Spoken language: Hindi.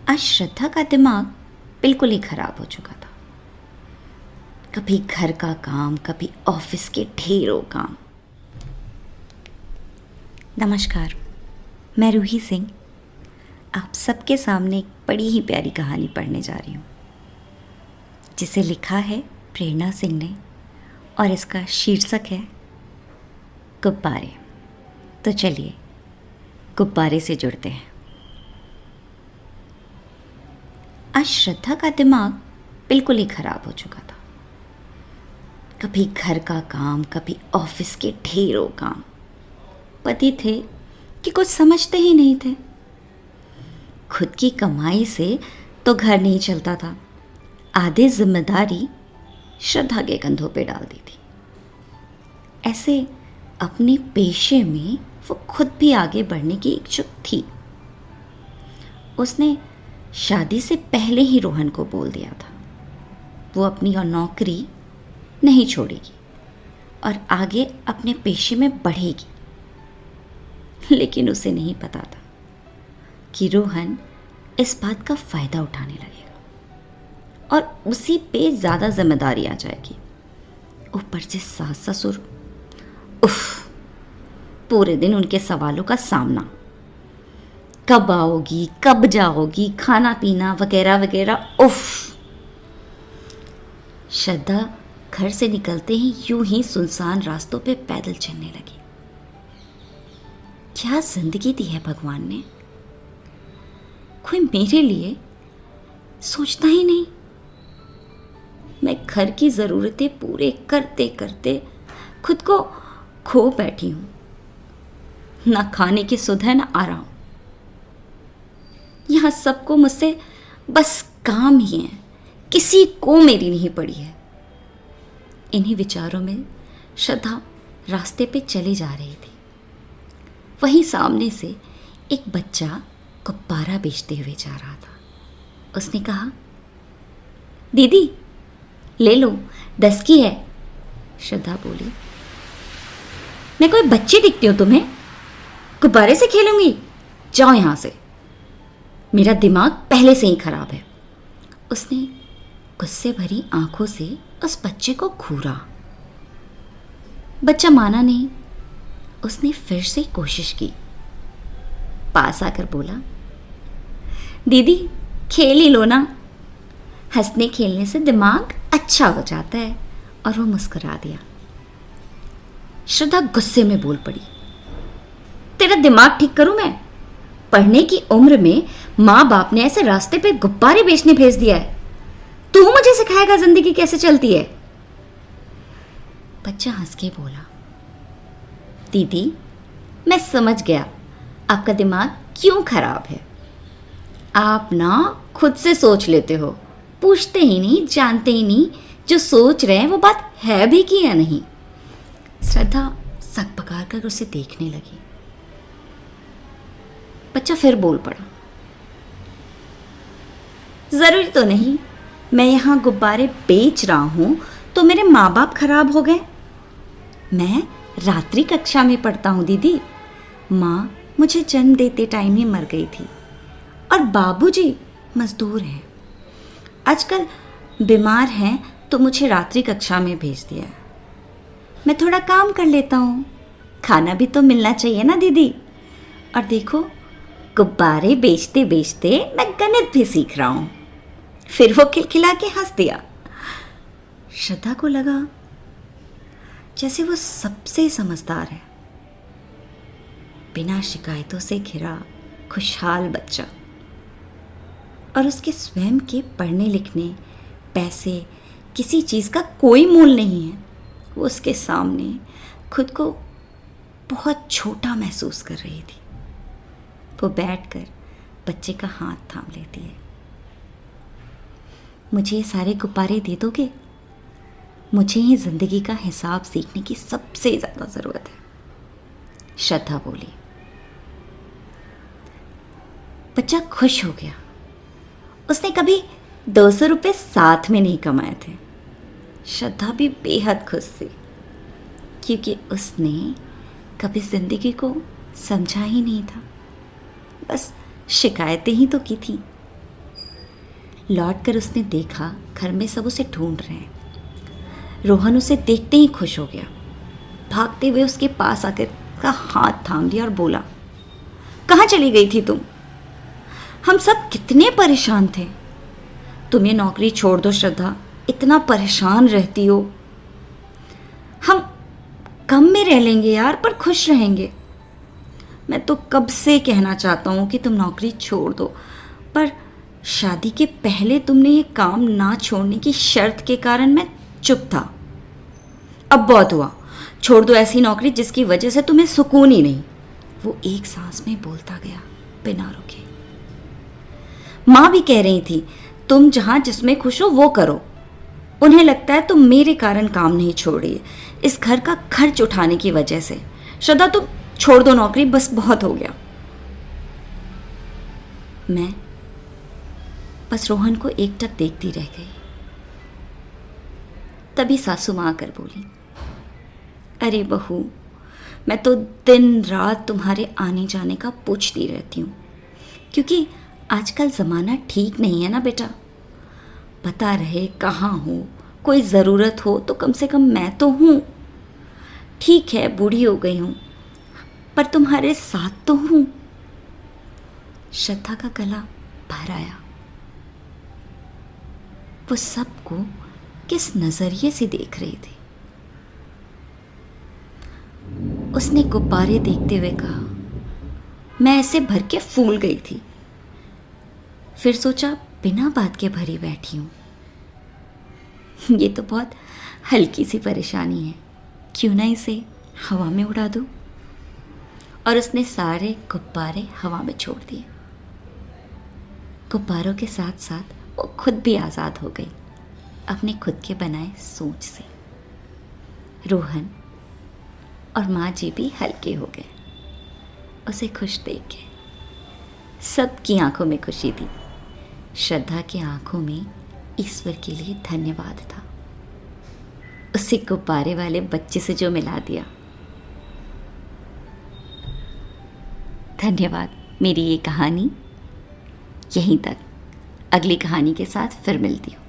आज श्रद्धा का दिमाग बिल्कुल ही खराब हो चुका था। कभी घर का काम, कभी ऑफिस के ढेरों काम। नमस्कार, मैं रूही सिंह आप सबके सामने एक बड़ी ही प्यारी कहानी पढ़ने जा रही हूँ, जिसे लिखा है प्रेरणा सिंह ने और इसका शीर्षक है गुब्बारे। तो चलिए गुब्बारे से जुड़ते हैं। आज श्रद्धा का दिमाग बिल्कुल ही खराब हो चुका था। कभी घर का काम, कभी ऑफिस के ढेरों काम। पति थे कि कुछ समझते ही नहीं थे। खुद की कमाई से तो घर नहीं चलता था, आधी जिम्मेदारी श्रद्धा के कंधों पे डाल दी थी। ऐसे अपने पेशे में वो खुद भी आगे बढ़ने की इच्छुक थी। उसने शादी से पहले ही रोहन को बोल दिया था वो अपनी और नौकरी नहीं छोड़ेगी और आगे अपने पेशे में बढ़ेगी। लेकिन उसे नहीं पता था कि रोहन इस बात का फ़ायदा उठाने लगेगा और उसी पे ज़्यादा जिम्मेदारी आ जाएगी। ऊपर से सास ससुर, उफ, पूरे दिन उनके सवालों का सामना। कब आओगी, कब जाओगी, खाना पीना वगैरह वगैरह। उफ। श्रद्धा घर से निकलते ही यूं ही सुनसान रास्तों पे पैदल चलने लगी। क्या जिंदगी दी है भगवान ने। कोई मेरे लिए सोचता ही नहीं। मैं घर की ज़रूरतें पूरे करते करते खुद को खो बैठी हूँ। ना खाने की सुध है, ना आराम। यहाँ सबको मुझसे बस काम ही है, किसी को मेरी नहीं पड़ी है। इन्हीं विचारों में श्रद्धा रास्ते पे चली जा रही थी। वहीं सामने से एक बच्चा गुब्बारा बेचते हुए जा रहा था। उसने कहा, दीदी ले लो, 10 की है। श्रद्धा बोली, मैं कोई बच्ची दिखती हूँ तुम्हें? गुब्बारे से खेलूंगी? जाओ यहाँ से, मेरा दिमाग पहले से ही खराब है। उसने गुस्से भरी आंखों से उस बच्चे को घूरा। बच्चा माना नहीं। उसने फिर से कोशिश की। पास आकर बोला, दीदी खेल ही लो ना, हंसने खेलने से दिमाग अच्छा हो जाता है। और वो मुस्कुरा दिया। श्रद्धा गुस्से में बोल पड़ी, तेरा दिमाग ठीक करूं मैं? पढ़ने की उम्र में माँ बाप ने ऐसे रास्ते पे गुब्बारे बेचने भेज दिया है। तू मुझे सिखाएगा जिंदगी कैसे चलती है? बच्चा हंस के बोला, दीदी मैं समझ गया आपका दिमाग क्यों खराब है। आप ना खुद से सोच लेते हो, पूछते ही नहीं, जानते ही नहीं जो सोच रहे हैं वो बात है भी कि या नहीं। श्रद्धा सक पकार कर उसे देखने लगी। बच्चा फिर बोल पड़ा, जरूरी तो नहीं मैं यहाँ गुब्बारे बेच रहा हूँ तो मेरे माँ बाप खराब हो गए। मैं रात्रि कक्षा में पढ़ता हूँ दीदी। माँ मुझे जन्म देते टाइम ही मर गई थी और बाबूजी मजदूर हैं। आजकल बीमार हैं तो मुझे रात्रि कक्षा में भेज दिया है। मैं थोड़ा काम कर लेता हूँ, खाना भी तो मिलना चाहिए ना दीदी। और देखो गुब्बारे बेचते बेचते मैं गणित भी सीख रहा हूँ। फिर वो खिलखिला के हंस दिया। श्रद्धा को लगा जैसे वो सबसे समझदार है। बिना शिकायतों से घिरा खुशहाल बच्चा और उसके स्वयं के पढ़ने लिखने, पैसे, किसी चीज़ का कोई मोल नहीं है। वो उसके सामने खुद को बहुत छोटा महसूस कर रही थी। वो बैठकर बच्चे का हाथ थाम लेती है। मुझे ये सारे गुब्बारे दे दोगे? मुझे ही जिंदगी का हिसाब सीखने की सबसे ज़्यादा ज़रूरत है। श्रद्धा बोली। बच्चा खुश हो गया। उसने कभी 200 रुपये साथ में नहीं कमाए थे। श्रद्धा भी बेहद खुश थी क्योंकि उसने कभी जिंदगी को समझा ही नहीं था, बस शिकायतें ही तो की थी। लौटकर उसने देखा घर में सब उसे ढूंढ रहे हैं। रोहन उसे देखते ही खुश हो गया। भागते हुए उसके पास आकर उसका हाथ थाम लिया और बोला, कहाँ चली गई थी तुम? हम सब कितने परेशान थे। तुम ये नौकरी छोड़ दो श्रद्धा, इतना परेशान रहती हो। हम कम में रह लेंगे यार, पर खुश रहेंगे। मैं तो कब से कहना चाहता हूँ कि तुम नौकरी छोड़ दो, पर शादी के पहले तुमने ये काम ना छोड़ने की शर्त के कारण मैं चुप था। अब बहुत हुआ, छोड़ दो ऐसी नौकरी जिसकी वजह से तुम्हें सुकून ही नहीं। वो एक सांस में बोलता गया बिना रुके। माँ भी कह रही थी, तुम जहाँ जिसमें खुश हो वो करो। उन्हें लगता है तुम मेरे कारण काम नहीं छोड़ रही, इस घर का खर्च उठाने की वजह से। श्रद्धा तुम छोड़ दो नौकरी, बस बहुत हो गया। मैं बस रोहन को एकटक देखती रह गई। तभी सासू माँ आकर बोली, अरे बहू, मैं तो दिन रात तुम्हारे आने जाने का पूछती रहती हूँ, क्योंकि आजकल ज़माना ठीक नहीं है ना बेटा। पता रहे कहाँ हो, कोई ज़रूरत हो तो कम से कम मैं तो हूँ। ठीक है बूढ़ी हो गई हूँ, पर तुम्हारे साथ तो हूँ। श्रद्धा का गला भर आया। वो सबको किस नज़रिए से देख रही थी। उसने गुब्बारे देखते हुए कहा, मैं ऐसे भर के फूल गई थी। फिर सोचा बिना बात के भरी बैठी हूँ। ये तो बहुत हल्की सी परेशानी है, क्यों ना इसे हवा में उड़ा दूँ। और उसने सारे गुब्बारे हवा में छोड़ दिए। गुब्बारों के साथ साथ वो खुद भी आज़ाद हो गई अपने खुद के बनाए सोच से। रोहन और माँ जी भी हल्के हो गए उसे खुश देख के। सबकी आंखों में खुशी थी। श्रद्धा की आंखों में ईश्वर के लिए धन्यवाद था, उसे गुब्बारे वाले बच्चे से जो मिला दिया। धन्यवाद। मेरी ये कहानी यहीं तक। अगली कहानी के साथ फिर मिलती हूँ।